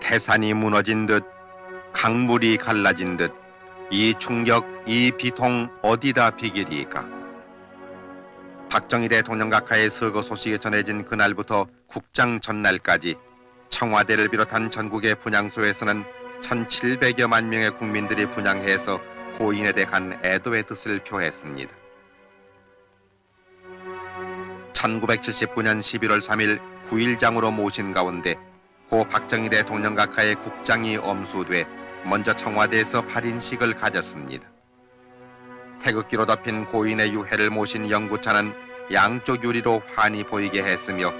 태산이 무너진 듯 강물이 갈라진 듯 이 충격, 이 비통 어디다 비기리까? 박정희 대통령 각하의 서거 소식이 전해진 그날부터 국장 전날까지 청와대를 비롯한 전국의 분향소에서는 1700여만 명의 국민들이 분향해서 고인에 대한 애도의 뜻을 표했습니다. 1979년 11월 3일 9일장으로 모신 가운데 고 박정희 대통령 각하의 국장이 엄수돼 먼저 청와대에서 8인식을 가졌습니다. 태극기로 덮인 고인의 유해를 모신 영구차는 양쪽 유리로 환히 보이게 했으며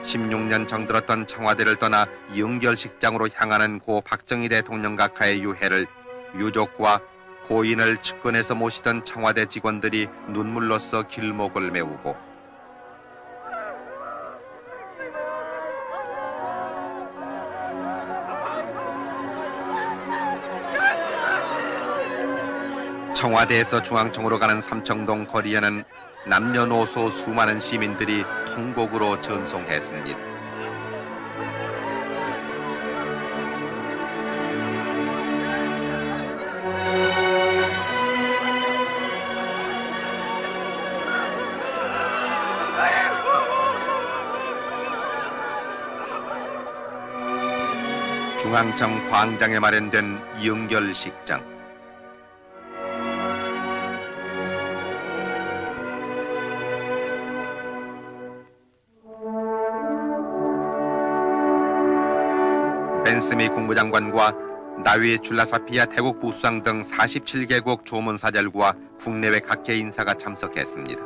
16년 정들었던 청와대를 떠나 영결식장으로 향하는 고 박정희 대통령 각하의 유해를 유족과 고인을 측근에서 모시던 청와대 직원들이 눈물로써 길목을 메우고 청와대에서 중앙청으로 가는 삼청동 거리에는 남녀노소 수많은 시민들이 통곡으로 전송했습니다. 중앙청 광장에 마련된 영결식장. 벤스미 국무장관과 나위 줄라사피아 태국 부수상 등 47개국 조문사절과 국내외 각계 인사가 참석했습니다.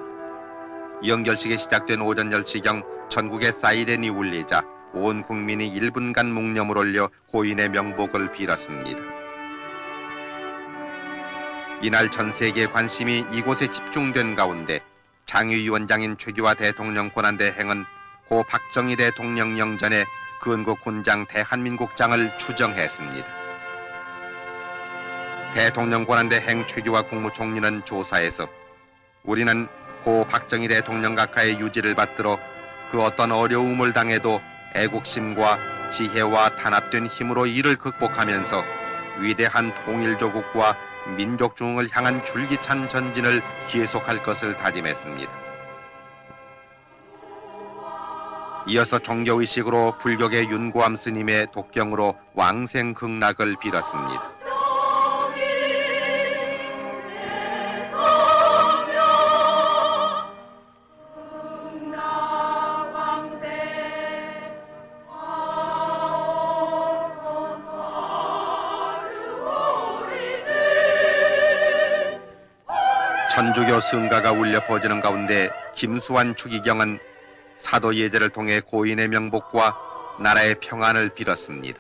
영결식이 시작된 오전 10시경 전국의 사이렌이 울리자 온 국민이 1분간 묵념을 올려 고인의 명복을 빌었습니다. 이날 전 세계의 관심이 이곳에 집중된 가운데 장유위원장인 최규하 대통령 권한대행은 고 박정희 대통령 영전에 근국 군장 대한민국장을 추정했습니다. 대통령 권한대행 최규하 국무총리는 조사에서 우리는 고 박정희 대통령 각하의 유지를 받들어 그 어떤 어려움을 당해도 애국심과 지혜와 단합된 힘으로 이를 극복하면서 위대한 통일조국과 민족중흥을 향한 줄기찬 전진을 계속할 것을 다짐했습니다. 이어서 종교의식으로 불교계 윤고암 스님의 독경으로 왕생극락을 빌었습니다. 천주교 성가가 울려 퍼지는 가운데 김수환 추기경은 사도 예제를 통해 고인의 명복과 나라의 평안을 빌었습니다.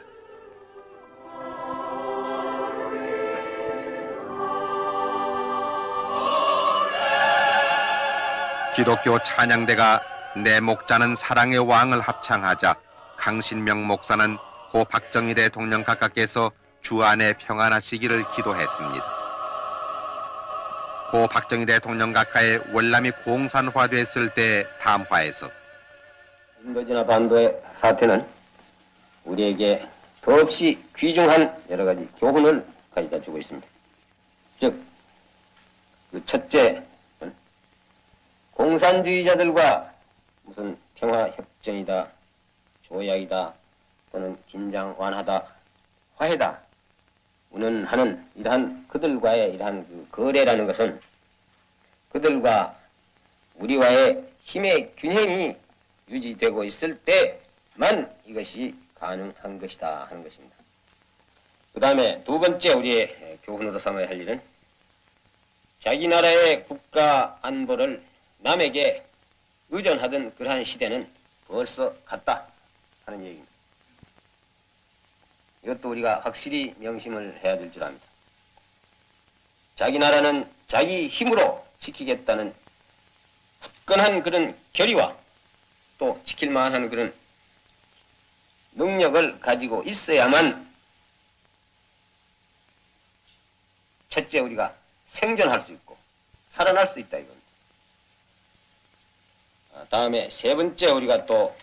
기독교 찬양대가 내 목자는 사랑의 왕을 합창하자 강신명 목사는 고 박정희 대통령 각하께서 주 안에 평안하시기를 기도했습니다. 고 박정희 대통령 각하의 월남이 공산화됐을 때 담화에서 인도지나 반도의 사태는 우리에게 더없이 귀중한 여러 가지 교훈을 가져다 주고 있습니다. 즉, 그 첫째는 공산주의자들과 무슨 평화협정이다, 조약이다, 또는 긴장 완화다, 화해다, 운운하는 이러한 그들과의 이러한 그 거래라는 것은 그들과 우리와의 힘의 균형이 유지되고 있을 때만 이것이 가능한 것이다 하는 것입니다. 그 다음에 두 번째 우리의 교훈으로 삼아야 할 일은 자기 나라의 국가 안보를 남에게 의존하던 그러한 시대는 벌써 갔다 하는 얘기입니다. 이것도 우리가 확실히 명심을 해야 될 줄 압니다. 자기 나라는 자기 힘으로 지키겠다는 굳건한 그런 결의와 또 지킬 만한 그런 능력을 가지고 있어야만 첫째 우리가 생존할 수 있고 살아날 수 있다 이겁니다. 다음에 세 번째 우리가 또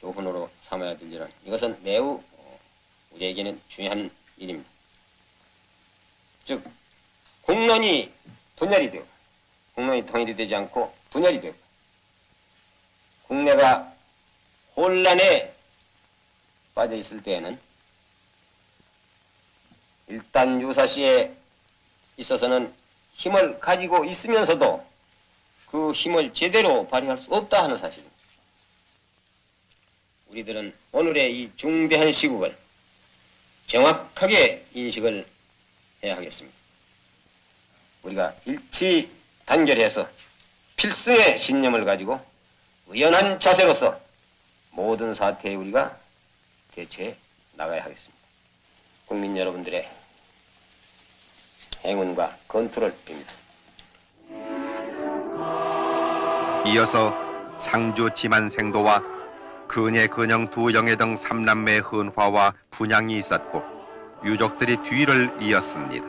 교훈으로 삼아야 될 일은 이것은 매우 우리에게는 중요한 일입니다. 즉 국론이 분열이 되고 국론이 통일이 되지 않고 분열이 되고 국내가 혼란에 빠져 있을 때에는 일단 유사시에 있어서는 힘을 가지고 있으면서도 그 힘을 제대로 발휘할 수 없다 하는 사실입니다. 우리들은 오늘의 이 중대한 시국을 정확하게 인식을 해야 하겠습니다. 우리가 일치 단결해서 필승의 신념을 가지고 의연한 자세로서 모든 사태에 우리가 대처해 나가야 하겠습니다. 국민 여러분들의 행운과 건투를 빕니다. 이어서 상주 지만생도와 근예 근영 두 영예 등 삼남매의 헌화와 분향이 있었고 유족들이 뒤를 이었습니다.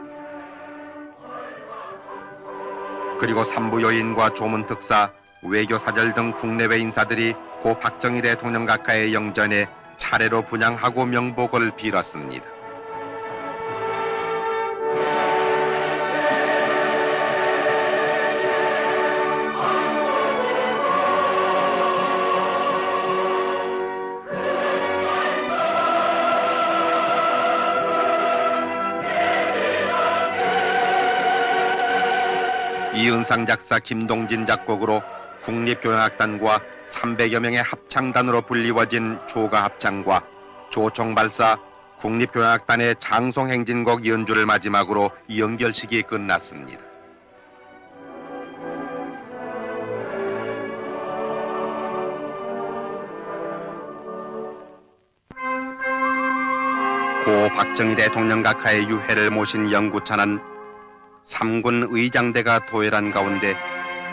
그리고 삼부요인과 조문특사, 외교사절 등 국내외 인사들이 고 박정희 대통령 각하의 영전에 차례로 분향하고 명복을 빌었습니다. 이은상 작사 김동진 작곡으로 국립교향악단과 300여 명의 합창단으로 불리워진 조가합창과 조총발사 국립교향악단의 장송행진곡 연주를 마지막으로 연결식이 끝났습니다. 고 박정희 대통령 각하의 유해를 모신 영구차는 3군 의장대가 도열한 가운데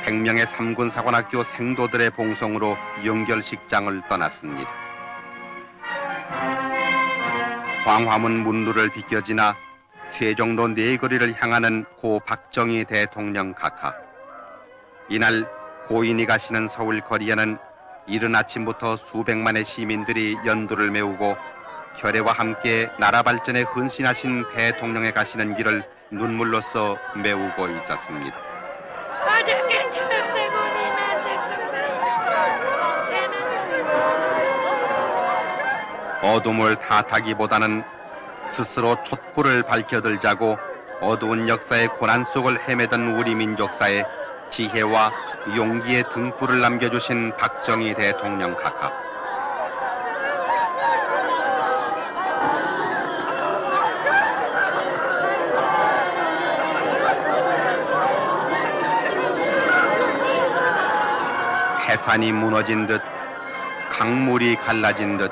100명의 3군 사관학교 생도들의 봉송으로 연결식장을 떠났습니다. 광화문 문루를 비껴지나 세종로 내거리를 향하는 고 박정희 대통령 각하. 이날 고인이 가시는 서울 거리에는 이른 아침부터 수백만의 시민들이 연두를 메우고 혈애와 함께 나라 발전에 헌신하신 대통령의 가시는 길을 눈물로써 메우고 있었습니다. 어둠을 탓하기보다는 스스로 촛불을 밝혀들자고 어두운 역사의 고난 속을 헤매던 우리 민족사에 지혜와 용기의 등불을 남겨주신 박정희 대통령 각하. 태산이 무너진 듯 강물이 갈라진 듯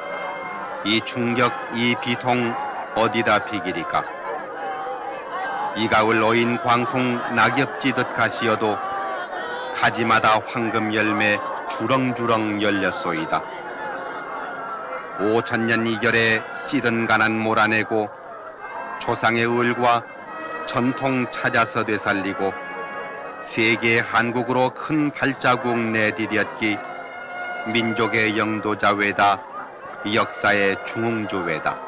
이 충격, 이 비통 어디다 비기리까. 이 가을 어인 광풍 낙엽지듯 가시어도 가지마다 황금 열매 주렁주렁 열렸소이다. 5000년 이결에 찌든 가난 몰아내고 조상의 을과 전통 찾아서 되살리고 세계의 한국으로 큰 발자국 내디뎠기 민족의 영도자 외다 역사의 중흥주 외다.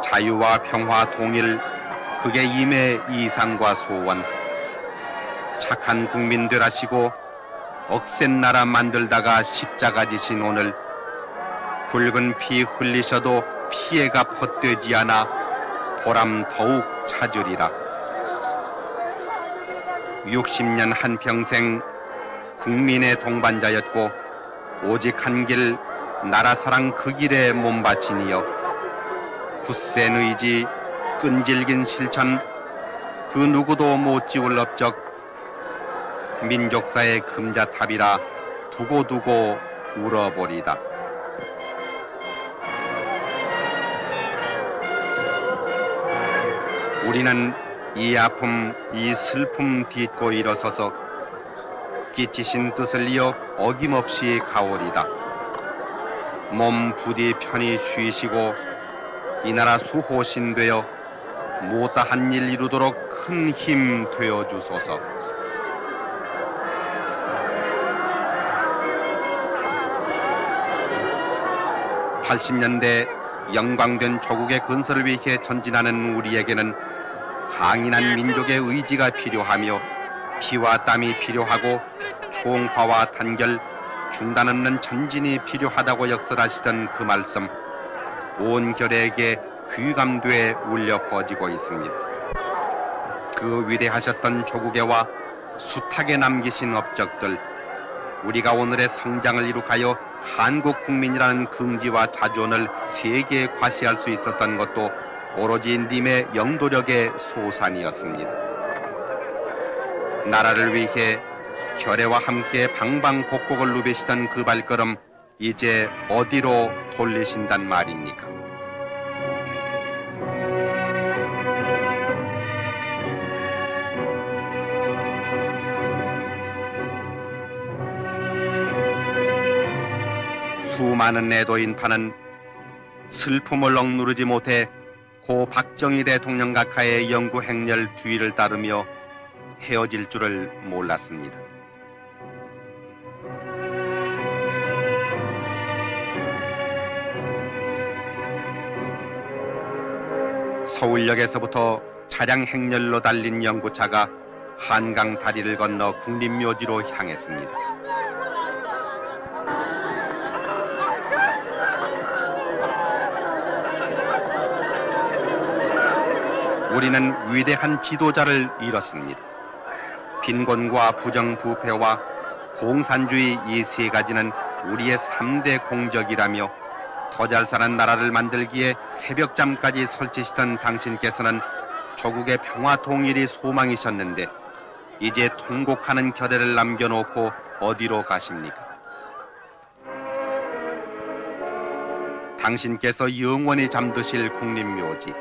자유와 평화 통일 그게 임의 이상과 소원. 착한 국민들 하시고 억센 나라 만들다가 십자가 지신 오늘 붉은 피 흘리셔도 피해가 헛되지 않아 보람 더욱 찾으리라. 60년 한평생 국민의 동반자였고 오직 한 길 나라사랑 그 길에 몸바치니여 굳센 의지 끈질긴 실천 그 누구도 못 지울 업적 민족사의 금자탑이라 두고두고 울어버리다. 우리는 이 아픔, 이 슬픔 딛고 일어서서 끼치신 뜻을 이어 어김없이 가오리다. 몸 부디 편히 쉬시고 이 나라 수호신 되어 못다한 일 이루도록 큰 힘 되어 주소서. 80년대 영광된 조국의 건설을 위해 전진하는 우리에게는 강인한 민족의 의지가 필요하며 피와 땀이 필요하고 총화와 단결, 중단 없는 전진이 필요하다고 역설하시던 그 말씀, 온 결에게 귀감돼 울려 퍼지고 있습니다. 그 위대하셨던 조국애와 숱하게 남기신 업적들, 우리가 오늘의 성장을 이룩하여 한국 국민이라는 긍지와 자존을 세계에 과시할 수 있었던 것도 오로지 님의 영도력의 소산이었습니다. 나라를 위해 결애와 함께 방방곡곡을 누비시던 그 발걸음, 이제 어디로 돌리신단 말입니까? 수많은 애도 인파는 슬픔을 억누르지 못해 고 박정희 대통령 각하의 영구 행렬 뒤를 따르며 헤어질 줄을 몰랐습니다. 서울역에서부터 차량 행렬로 달린 연구차가 한강 다리를 건너 국립묘지로 향했습니다. 우리는 위대한 지도자를 잃었습니다. 빈곤과 부정부패와 공산주의 이 세 가지는 우리의 3대 공적이라며 더 잘 사는 나라를 만들기에 새벽잠까지 설치시던 당신께서는 조국의 평화 통일이 소망이셨는데 이제 통곡하는 결애를 남겨놓고 어디로 가십니까? 당신께서 영원히 잠드실 국립묘지,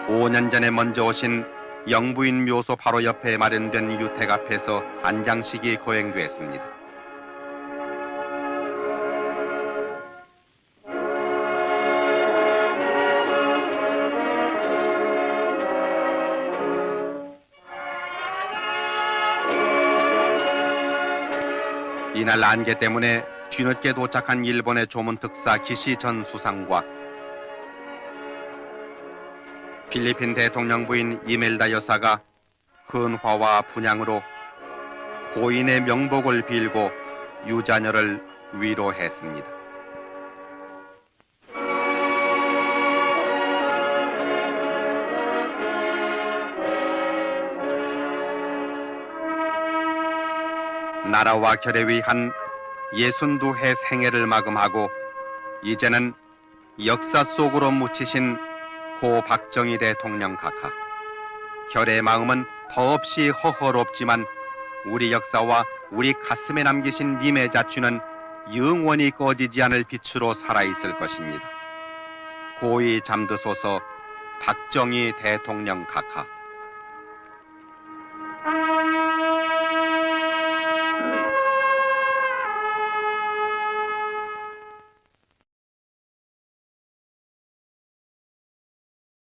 5년 전에 먼저 오신 영부인 묘소 바로 옆에 마련된 유택 앞에서 안장식이 거행됐습니다. 이날 안개 때문에 뒤늦게 도착한 일본의 조문특사 기시 전 수상과 필리핀 대통령 부인 이멜다 여사가 헌화와 분향으로 고인의 명복을 빌고 유자녀를 위로했습니다. 나라와 결에 위한 62해 생애를 마감하고 이제는 역사 속으로 묻히신 고 박정희 대통령 각하, 결의 마음은 더없이 허허롭지만 우리 역사와 우리 가슴에 남기신 님의 자취는 영원히 꺼지지 않을 빛으로 살아있을 것입니다. 고이 잠드소서 박정희 대통령 각하.